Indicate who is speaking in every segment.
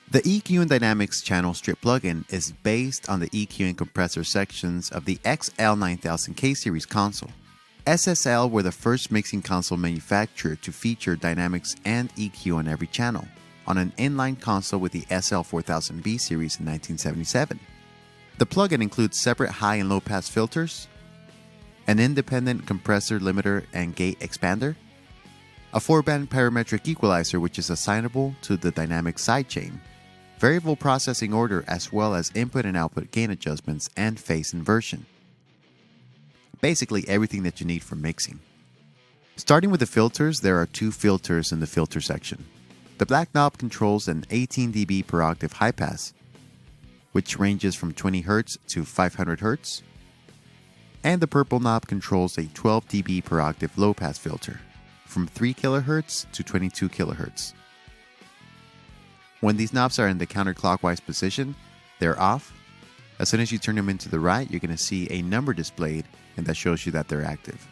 Speaker 1: The EQ and Dynamics channel strip plugin is based on the EQ and compressor sections of the XL9000K series console. SSL were the first mixing console manufacturer to feature Dynamics and EQ on every channel, on an inline console with the SL4000B series in 1977. The plugin includes separate high and low pass filters, an independent compressor limiter and gate expander, a 4-band parametric equalizer which is assignable to the Dynamics sidechain, variable processing order, as well as input and output gain adjustments and phase inversion. Basically everything that you need for mixing. Starting with the filters, there are 2 filters in the filter section. The black knob controls an 18 dB per octave high pass, which ranges from 20 Hz to 500 Hz. And the purple knob controls a 12 dB per octave low pass filter, from 3 kHz to 22 kHz. When these knobs are in the counterclockwise position, they're off. As soon as you turn them into the right, you're going to see a number displayed, and that shows you that they're active.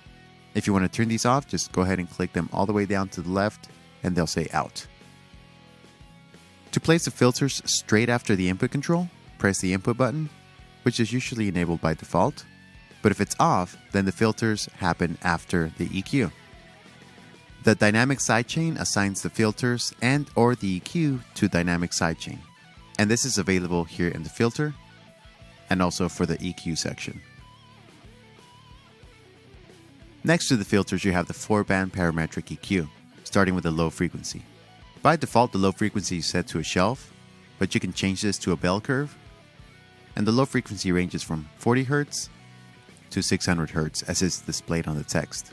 Speaker 1: If you want to turn these off, just go ahead and click them all the way down to the left, and they'll say out. To place the filters straight after the input control, press the input button, which is usually enabled by default. But if it's off, then the filters happen after the EQ. The Dynamics sidechain assigns the filters and or the EQ to Dynamics sidechain. And this is available here in the filter and also for the EQ section. Next to the filters, you have the 4-band parametric EQ, starting with the low frequency. By default, the low frequency is set to a shelf, but you can change this to a bell curve. And the low frequency ranges from 40 Hz to 600 Hz as is displayed on the text.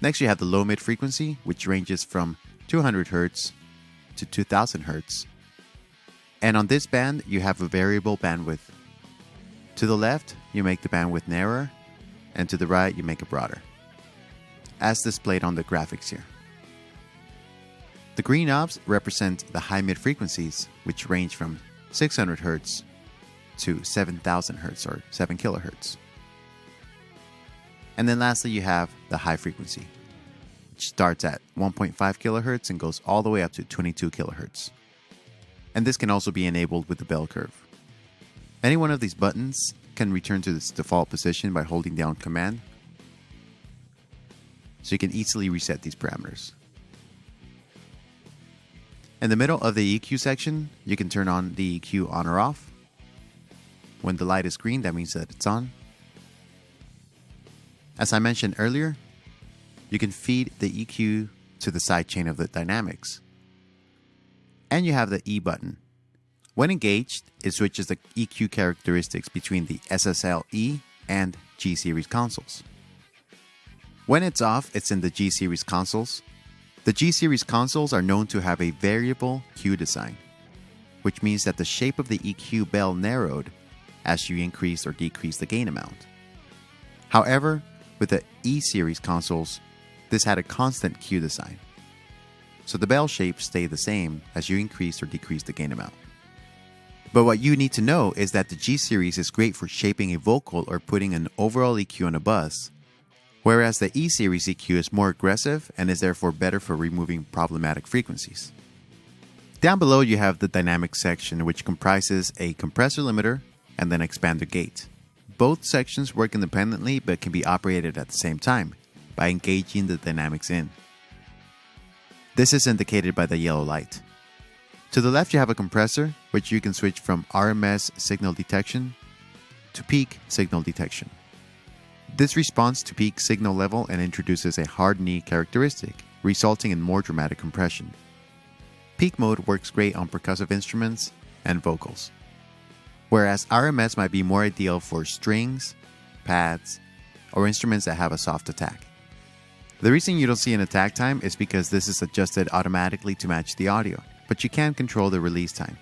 Speaker 1: Next, you have the low mid frequency, which ranges from 200 Hz to 2000 Hz. And on this band, you have a variable bandwidth. To the left, you make the bandwidth narrower, and to the right, you make it broader, as displayed on the graphics here. The green knobs represent the high mid frequencies, which range from 600 Hz to 7000 Hz or 7 kHz. And then lastly, you have the high frequency, which starts at 1.5 kHz and goes all the way up to 22 kHz. And this can also be enabled with the bell curve. Any one of these buttons can return to its default position by holding down Command. So you can easily reset these parameters. In the middle of the EQ section, you can turn on the EQ on or off. When the light is green, that means that it's on. As I mentioned earlier, you can feed the EQ to the sidechain of the Dynamics. And you have the E button. When engaged, it switches the EQ characteristics between the SSL E and G series consoles. When it's off, it's in the G series consoles. The G series consoles are known to have a variable Q design, which means that the shape of the EQ bell narrowed as you increase or decrease the gain amount. However, with the E series consoles, this had a constant Q design. So the bell shape stayed the same as you increase or decrease the gain amount. But what you need to know is that the G series is great for shaping a vocal or putting an overall EQ on a bus, whereas the E series EQ is more aggressive and is therefore better for removing problematic frequencies. Down below you have the Dynamics section, which comprises a compressor limiter and then expander gate. Both sections work independently but can be operated at the same time by engaging the Dynamics in. This is indicated by the yellow light. To the left you have a compressor, which you can switch from RMS signal detection to peak signal detection. This responds to peak signal level and introduces a hard knee characteristic, resulting in more dramatic compression. Peak mode works great on percussive instruments and vocals, whereas RMS might be more ideal for strings, pads, or instruments that have a soft attack. The reason you don't see an attack time is because this is adjusted automatically to match the audio, but you can control the release time.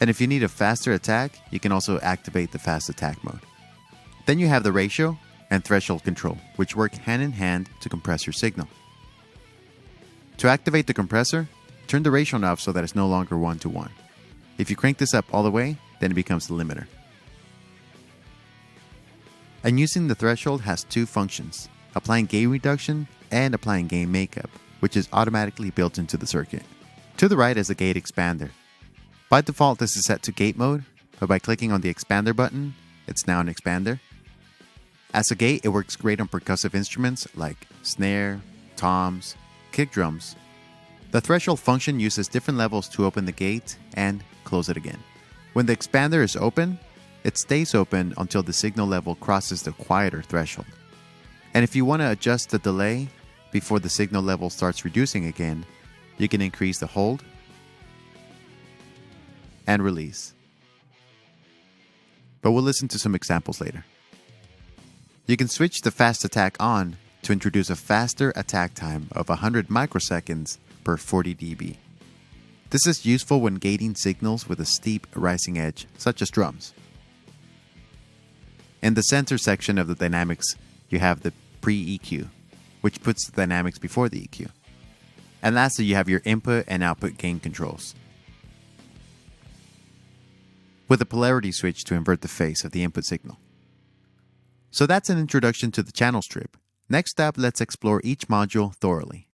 Speaker 1: And if you need a faster attack, you can also activate the fast attack mode. Then you have the ratio and threshold control, which work hand in hand to compress your signal. To activate the compressor, turn the ratio knob so that it's no longer 1:1. If you crank this up all the way, then it becomes the limiter. And using the threshold has two functions. applying gain reduction, and applying gain makeup, which is automatically built into the circuit. To the right is the gate expander. By default, this is set to gate mode, but by clicking on the expander button, it's now an expander. As a gate, it works great on percussive instruments like snare, toms, kick drums. The threshold function uses different levels to open the gate and close it again. When the expander is open, it stays open until the signal level crosses the quieter threshold. And if you want to adjust the delay before the signal level starts reducing again, you can increase the hold and release. But we'll listen to some examples later. You can switch the fast attack on to introduce a faster attack time of 100 microseconds per 40 dB. This is useful when gating signals with a steep rising edge, such as drums. In the center section of the dynamics, you have the pre-EQ, which puts the dynamics before the EQ. And lastly, you have your input and output gain controls, with a polarity switch to invert the phase of the input signal. So that's an introduction to the channel strip. Next up, let's explore each module thoroughly.